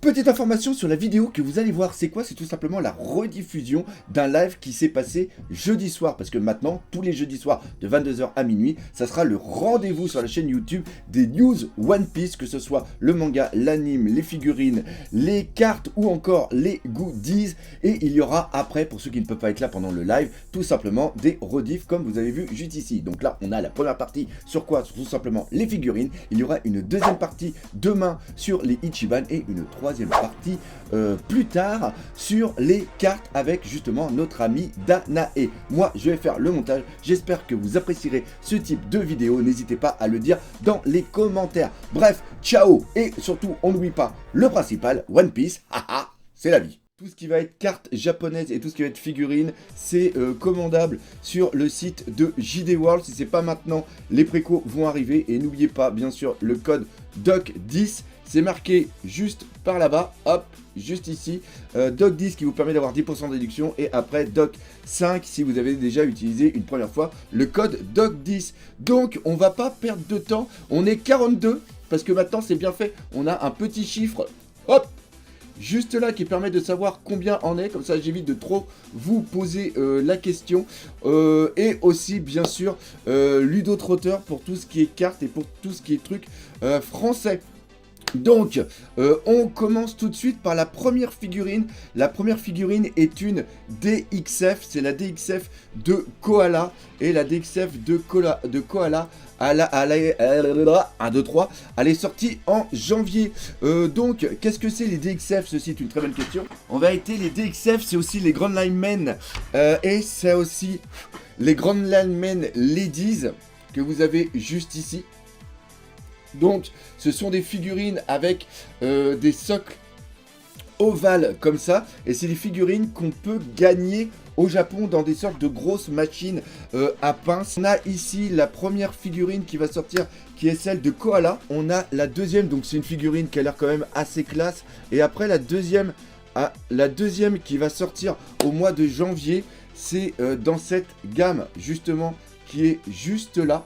Petite information sur la vidéo que vous allez voir, c'est quoi? C'est tout simplement la rediffusion d'un live qui s'est passé jeudi soir. Parce que maintenant, tous les jeudis soirs de 22h à minuit, ça sera le rendez-vous sur la chaîne YouTube des news One Piece, que ce soit le manga, l'anime, les figurines, les cartes ou encore les goodies. Et il y aura après, pour ceux qui ne peuvent pas être là pendant le live, tout simplement des rediffs comme vous avez vu juste ici. Donc là, on a la première partie sur quoi? Sur tout simplement les figurines. Il y aura une deuxième partie demain sur les Ichiban et une troisième partie plus tard sur les cartes avec justement notre ami Danae. Moi, je vais faire le montage. J'espère que vous apprécierez ce type de vidéo. N'hésitez pas à le dire dans les commentaires. Bref, ciao et surtout, on n'oublie pas le principal, One Piece, haha, c'est la vie. Tout ce qui va être cartes japonaises et tout ce qui va être figurines, c'est commandable sur le site de JD World. Si c'est pas maintenant, les précos vont arriver. Et n'oubliez pas, bien sûr, le code DOC10. C'est marqué juste par là-bas, hop, juste ici. DOC10 qui vous permet d'avoir 10% de déduction. Et après, DOC5 si vous avez déjà utilisé une première fois le code DOC10. Donc, on va pas perdre de temps. On est 42 parce que maintenant, c'est bien fait. On a un petit chiffre, hop, juste là qui permet de savoir combien en est, comme ça j'évite de trop vous poser la question. Et aussi bien sûr Ludo Trotter pour tout ce qui est cartes et pour tout ce qui est trucs français. Donc, on commence tout de suite par la première figurine. La première figurine est une DXF, c'est la DXF de Koala. Et la DXF de Koala, elle est sortie en janvier. Donc, qu'est-ce que c'est les DXF? Ceci est une très bonne question. En vérité, les DXF, c'est aussi les Grand Line Men. Et c'est aussi les Grand Line Men Ladies que vous avez juste ici. Donc, ce sont des figurines avec des socles ovales comme ça. Et c'est des figurines qu'on peut gagner au Japon dans des sortes de grosses machines à pince. On a ici la première figurine qui va sortir, qui est celle de Koala. On a la deuxième, donc c'est une figurine qui a l'air quand même assez classe. Et après la deuxième qui va sortir au mois de janvier, c'est dans cette gamme justement qui est juste là.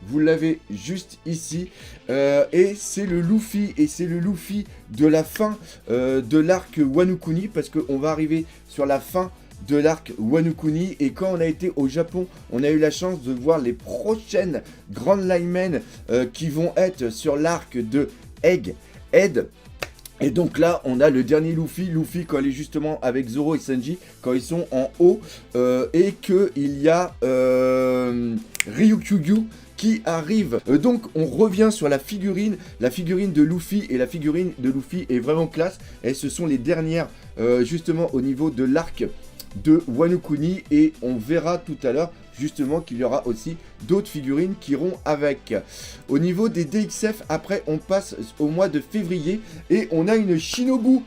Vous l'avez juste ici, et c'est le Luffy, et c'est le Luffy de la fin de l'arc Wano Kuni, parce qu'on va arriver sur la fin de l'arc Wano Kuni, et quand on a été au Japon, on a eu la chance de voir les prochaines Grand Linemen qui vont être sur l'arc de Egghead. Et donc là, on a le dernier Luffy quand il est justement avec Zoro et Sanji, quand ils sont en haut, et qu'il y a Ryukyu qui arrive. Donc on revient sur la figurine de Luffy, et la figurine de Luffy est vraiment classe, et ce sont les dernières justement au niveau de l'arc de Wano Kuni, et on verra tout à l'heure justement qu'il y aura aussi d'autres figurines qui iront avec. Au niveau des DXF, après on passe au mois de février, et on a une Shinobu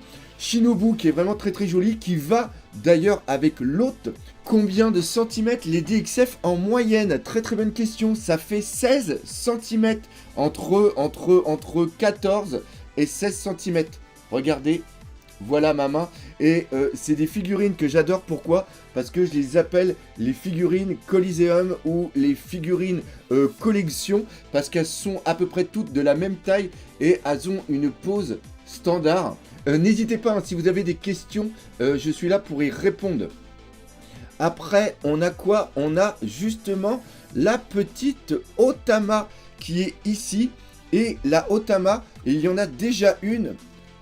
qui est vraiment très très jolie, qui va d'ailleurs avec l'autre. Combien de centimètres les DXF en moyenne? Très très bonne question. Ça fait 16 cm entre 14 et 16 cm. Regardez, voilà ma main. Et c'est des figurines que j'adore. Pourquoi? Parce que je les appelle les figurines Coliseum ou les figurines collection. Parce qu'elles sont à peu près toutes de la même taille et elles ont une pose standard. N'hésitez pas, hein, si vous avez des questions, je suis là pour y répondre. Après, on a quoi? On a justement la petite Otama qui est ici. Et la Otama, il y en a déjà une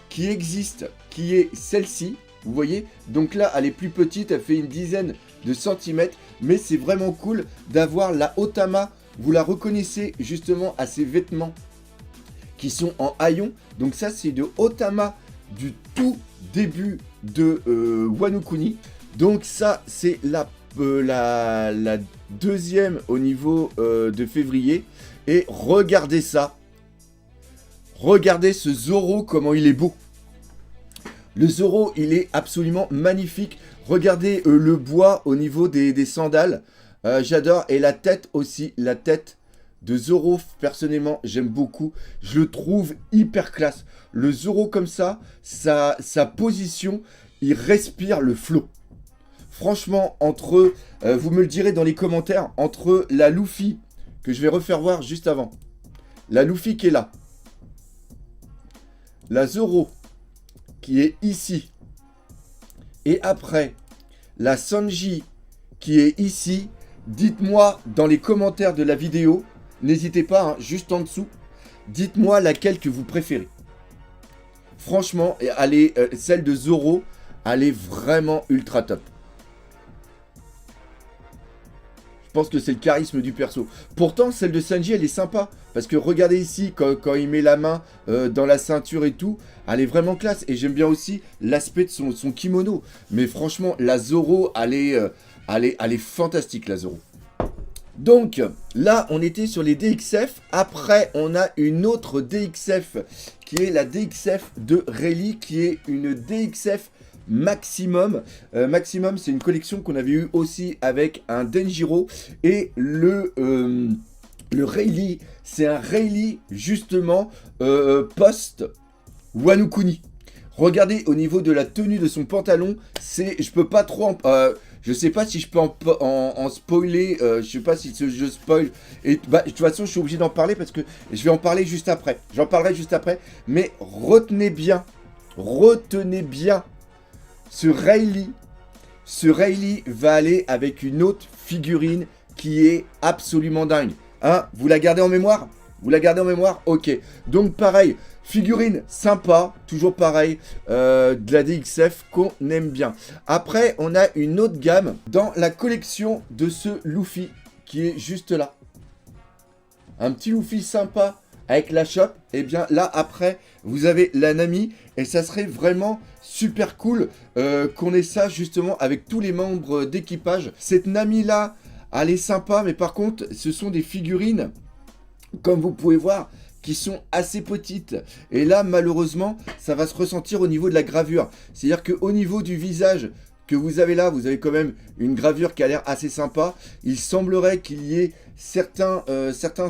qui existe, qui est celle-ci. Vous voyez? Donc là, elle est plus petite, elle fait une dizaine de centimètres. Mais c'est vraiment cool d'avoir la Otama. Vous la reconnaissez justement à ses vêtements qui sont en haillons. Donc ça, c'est de Otama du tout début de Wano Kuni. Donc ça, c'est la deuxième au niveau de février. Et regardez ça. Regardez ce Zoro, comment il est beau. Le Zoro, il est absolument magnifique. Regardez le bois au niveau des sandales. J'adore. Et la tête aussi, la tête de Zoro, personnellement, j'aime beaucoup. Je le trouve hyper classe. Le Zoro comme ça, sa position, il respire le flow. Franchement, entre, vous me le direz dans les commentaires, entre la Luffy, que je vais refaire voir juste avant, la Luffy qui est là, la Zoro, qui est ici, et après la Sanji qui est ici, dites-moi dans les commentaires de la vidéo, n'hésitez pas, hein, juste en dessous, dites-moi laquelle que vous préférez. Franchement, celle de Zoro, elle est vraiment ultra top. Je pense que c'est le charisme du perso. Pourtant, celle de Sanji, elle est sympa. Parce que regardez ici, quand il met la main dans la ceinture et tout, elle est vraiment classe. Et j'aime bien aussi l'aspect de son kimono. Mais franchement, la Zoro, elle est fantastique, la Zoro. Donc, là, on était sur les DXF. Après, on a une autre DXF, qui est la DXF de Rayleigh, qui est une DXF Maximum. Maximum, c'est une collection qu'on avait eu aussi avec un Denjiro. Et le Rayleigh, c'est un Rayleigh, justement, post Wano Kuni. Regardez, au niveau de la tenue de son pantalon, je peux pas trop... je sais pas si je peux en spoiler, je sais pas si je spoil. Et bah, de toute façon, je suis obligé d'en parler parce que je vais en parler juste après. J'en parlerai juste après. Mais retenez bien ce Rayleigh va aller avec une autre figurine qui est absolument dingue. Hein, vous la gardez en mémoire? Vous la gardez en mémoire? Ok. Donc pareil, figurine sympa, toujours pareil, de la DXF qu'on aime bien. Après, on a une autre gamme dans la collection de ce Luffy qui est juste là. Un petit Luffy sympa avec la chope. Et bien là, après, vous avez la Nami. Et ça serait vraiment super cool qu'on ait ça justement avec tous les membres d'équipage. Cette Nami là, elle est sympa. Mais par contre, ce sont des figurines, comme vous pouvez voir, qui sont assez petites. Et là, malheureusement, ça va se ressentir au niveau de la gravure. C'est-à-dire qu'au niveau du visage que vous avez là, vous avez quand même une gravure qui a l'air assez sympa. Il semblerait qu'il y ait certains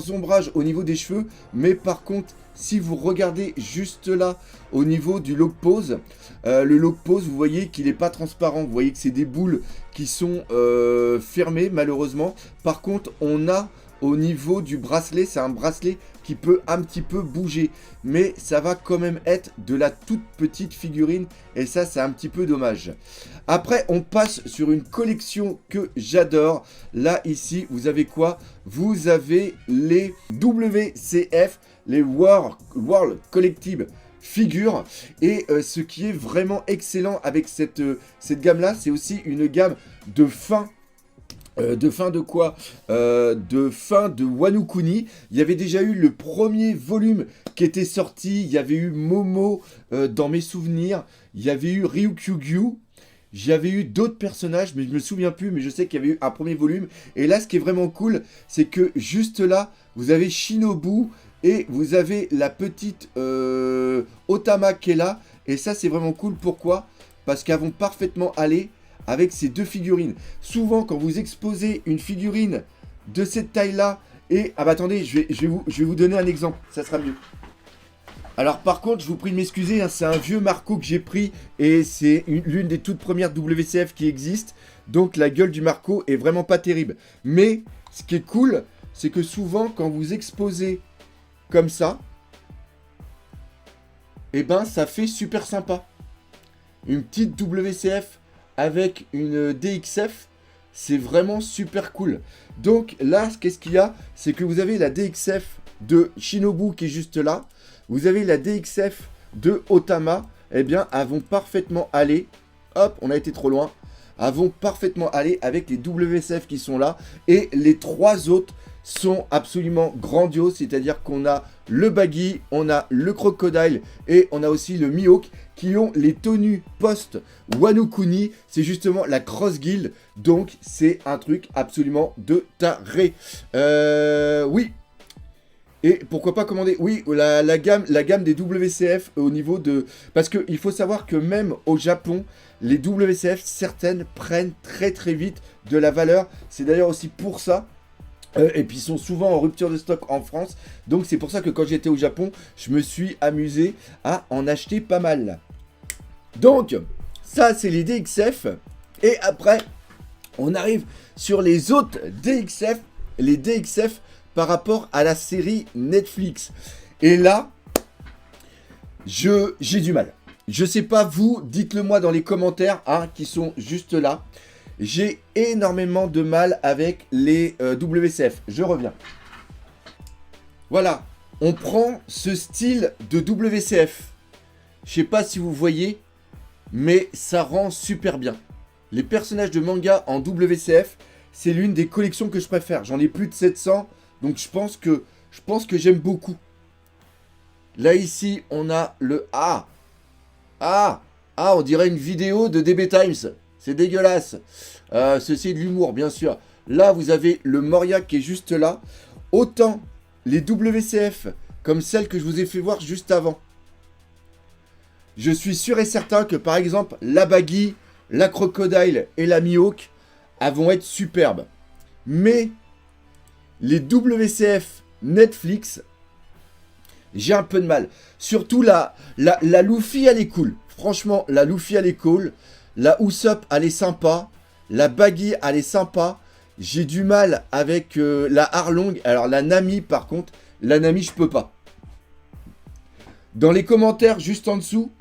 ombrages au niveau des cheveux. Mais par contre, si vous regardez juste là, au niveau du lock pose, le lock pose, vous voyez qu'il n'est pas transparent. Vous voyez que c'est des boules qui sont fermées, malheureusement. Par contre, on a au niveau du bracelet, c'est un bracelet qui peut un petit peu bouger. Mais ça va quand même être de la toute petite figurine. Et ça, c'est un petit peu dommage. Après, on passe sur une collection que j'adore. Là, ici, vous avez quoi? Vous avez les WCF, les World Collective Figures. Et ce qui est vraiment excellent avec cette gamme-là, c'est aussi une gamme de fin. De fin de Wano Kuni. Il y avait déjà eu le premier volume qui était sorti. Il y avait eu Momo dans mes souvenirs. Il y avait eu Ryukyugyu. J'avais eu d'autres personnages, mais je me souviens plus. Mais je sais qu'il y avait eu un premier volume. Et là, ce qui est vraiment cool, c'est que juste là, vous avez Shinobu et vous avez la petite Otama qui est là. Et ça, c'est vraiment cool. Pourquoi? Parce qu'elles vont parfaitement aller avec ces deux figurines. Souvent, quand vous exposez une figurine de cette taille-là, et... Ah bah attendez, je vais vous donner un exemple, ça sera mieux. Alors par contre, je vous prie de m'excuser, hein, c'est un vieux Marco que j'ai pris, et c'est l'une des toutes premières WCF qui existe, donc la gueule du Marco est vraiment pas terrible. Mais, ce qui est cool, c'est que souvent, quand vous exposez comme ça, et ben ça fait super sympa. Une petite WCF avec une DXF, c'est vraiment super cool. Donc là, qu'est-ce qu'il y a? C'est que vous avez la DXF de Shinobu qui est juste là. Vous avez la DXF de Otama. Eh bien, elles vont parfaitement aller. Hop, on a été trop loin. Elles vont parfaitement aller avec les WCF qui sont là. Et les trois autres sont absolument grandioses. C'est-à-dire qu'on a le Baggy, on a le Crocodile et on a aussi le Mihawk qui ont les tenues post-Wano Kuni. C'est justement la Cross Guild. Donc, c'est un truc absolument de taré. Oui. Et pourquoi pas commander? Oui, la gamme des WCF au niveau de... Parce qu'il faut savoir que même au Japon, les WCF, certaines prennent très très vite de la valeur. C'est d'ailleurs aussi pour ça. Et puis ils sont souvent en rupture de stock en France. Donc c'est pour ça que quand j'étais au Japon, je me suis amusé à en acheter pas mal. Donc, ça c'est les DXF. Et après, on arrive sur les autres DXF. Les DXF par rapport à la série Netflix. Et là, j'ai du mal. Je sais pas vous, dites-le moi dans les commentaires, hein, qui sont juste là. J'ai énormément de mal avec les WCF. Je reviens. Voilà, on prend ce style de WCF. Je sais pas si vous voyez, mais ça rend super bien. Les personnages de manga en WCF, c'est l'une des collections que je préfère. J'en ai plus de 700, donc je pense que j'aime beaucoup. Là ici, on a le A. On dirait une vidéo de DB Times. C'est dégueulasse. Ceci est de l'humour, bien sûr. Là, vous avez le Moria qui est juste là. Autant les WCF, comme celle que je vous ai fait voir juste avant. Je suis sûr et certain que, par exemple, la Baggy, la Crocodile et la Mihawk vont être superbes. Mais les WCF Netflix, j'ai un peu de mal. Surtout la Luffy, elle est cool. Franchement, la Luffy, elle est cool. La Usopp, elle est sympa. La Baggy, elle est sympa. J'ai du mal avec la Arlong. Alors, la Nami, par contre, la Nami, je peux pas. Dans les commentaires, juste en dessous,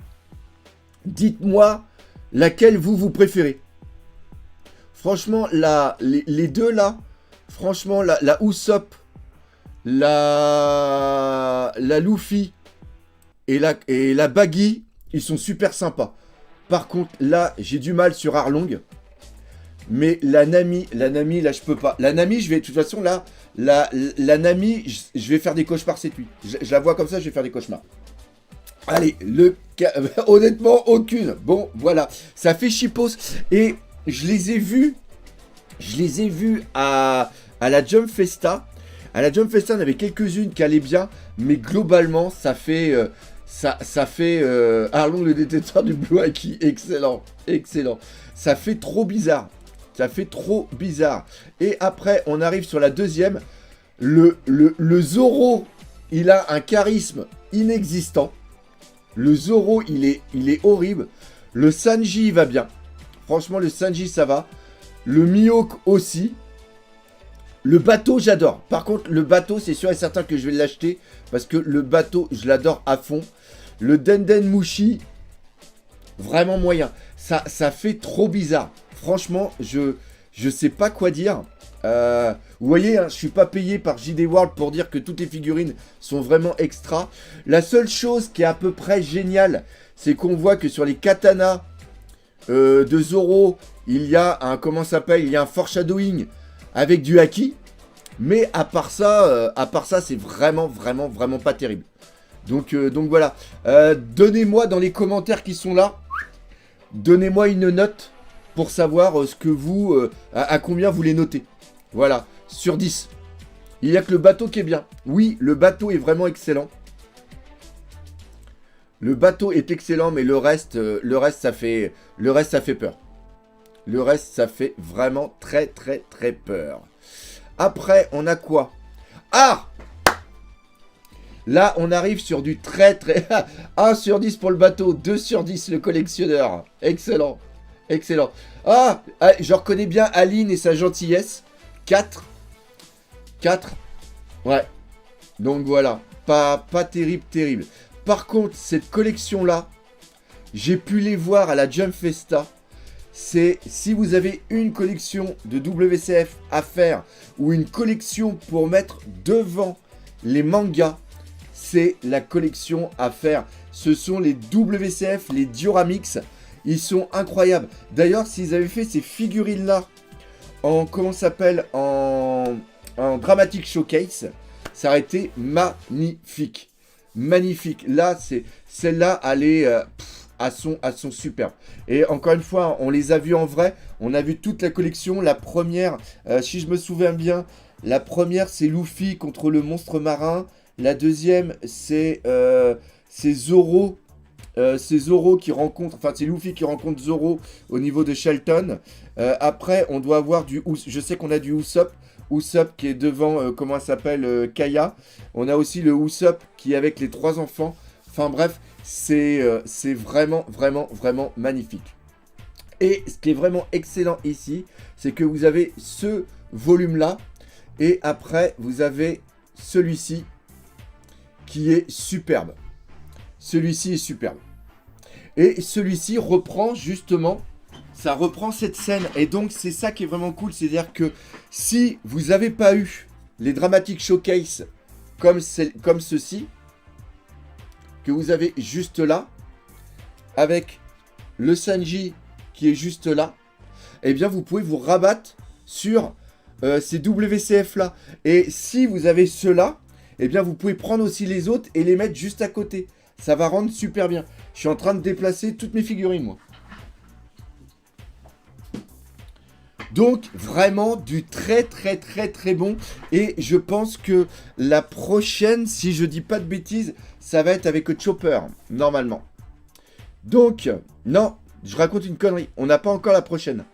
dites-moi laquelle vous préférez. Franchement, les deux là, franchement, la Usopp, la Luffy et la Baggy, ils sont super sympas. Par contre, là, j'ai du mal sur Arlong. Mais la Nami, là, je peux pas. La Nami, de toute façon, là, la Nami, je vais faire des cauchemars cette nuit. Je la vois comme ça, je vais faire des cauchemars. Allez, honnêtement, aucune. Bon, voilà. Ça fait chipos. Et je les ai vus à la Jump Festa. À la Jump Festa, on avait quelques-unes qui allaient bien. Mais globalement, ça fait Arlong, le détecteur du Blue Haki. Excellent. Excellent. Ça fait trop bizarre. Ça fait trop bizarre. Et après, on arrive sur la deuxième. Le Zoro, il a un charisme inexistant. Le Zoro, il est horrible. Le Sanji, il va bien. Franchement, le Sanji, ça va. Le Mihawk aussi. Le bateau, j'adore. Par contre, le bateau, c'est sûr et certain que je vais l'acheter. Parce que le bateau, je l'adore à fond. Le Denden Mushi, vraiment moyen. Ça fait trop bizarre. Franchement, je sais pas quoi dire. Vous voyez, hein, je suis pas payé par JD World pour dire que toutes les figurines sont vraiment extra. La seule chose qui est à peu près géniale, c'est qu'on voit que sur les katanas de Zoro, il y a un, comment ça s'appelle, il y a un foreshadowing avec du haki. Mais à part ça, c'est vraiment pas terrible. Donc voilà. Donnez-moi dans les commentaires qui sont là, donnez-moi une note pour savoir ce que vous, à combien vous les notez. Voilà, sur 10. Il n'y a que le bateau qui est bien. Oui, le bateau est vraiment excellent. Le bateau est excellent, mais le reste, ça fait peur. Le reste, ça fait vraiment très peur. Après, on a quoi? Ah! Là, on arrive sur du très... 1 sur 10 pour le bateau, 2 sur 10 le collectionneur. Excellent. Excellent. Ah, je reconnais bien Aline et sa gentillesse. 4. Ouais. Donc voilà. Pas terrible. Par contre, cette collection-là, j'ai pu les voir à la Jump Festa. C'est si vous avez une collection de WCF à faire ou une collection pour mettre devant les mangas, c'est la collection à faire. Ce sont les WCF, les Dioramix. Ils sont incroyables. D'ailleurs, s'ils avaient fait ces figurines-là en, comment ça s'appelle, en Dramatic Showcase, ça aurait été magnifique. Magnifique. Là, celle-là, elle est à son superbe. Et encore une fois, on les a vus en vrai. On a vu toute la collection. La première, si je me souviens bien, la première, c'est Luffy contre le monstre marin. La deuxième, c'est Zoro. C'est Zoro qui rencontre, enfin c'est Luffy qui rencontre Zoro au niveau de Shelton. Après, on doit avoir je sais qu'on a du Usopp qui est devant, comment elle s'appelle, Kaya. On a aussi le Usopp qui est avec les 3 enfants. Enfin bref, c'est vraiment magnifique. Et ce qui est vraiment excellent ici, c'est que vous avez ce volume-là. Et après, vous avez celui-ci qui est superbe. Celui-ci est superbe. Et celui-ci reprend justement, ça reprend cette scène. Et donc c'est ça qui est vraiment cool, c'est-à-dire que si vous n'avez pas eu les Dramatic Showcase comme ceci, que vous avez juste là, avec le Sanji qui est juste là, eh bien vous pouvez vous rabattre sur ces WCF là. Et si vous avez ceux-là, eh bien vous pouvez prendre aussi les autres et les mettre juste à côté. Ça va rendre super bien. Je suis en train de déplacer toutes mes figurines, moi. Donc, vraiment du très bon. Et je pense que la prochaine, si je dis pas de bêtises, ça va être avec Chopper, normalement. Donc, non, je raconte une connerie. On n'a pas encore la prochaine.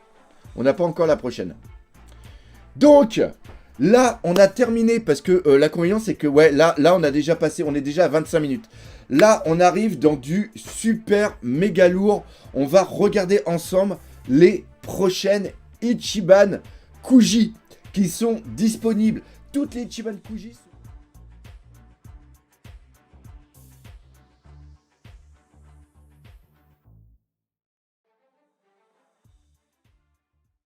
Donc, là, on a terminé parce que l'inconvénient, c'est que, ouais, là, on a déjà passé, on est déjà à 25 minutes. Là, on arrive dans du super méga lourd. On va regarder ensemble les prochaines Ichiban Kuji qui sont disponibles. Toutes les Ichiban Kuji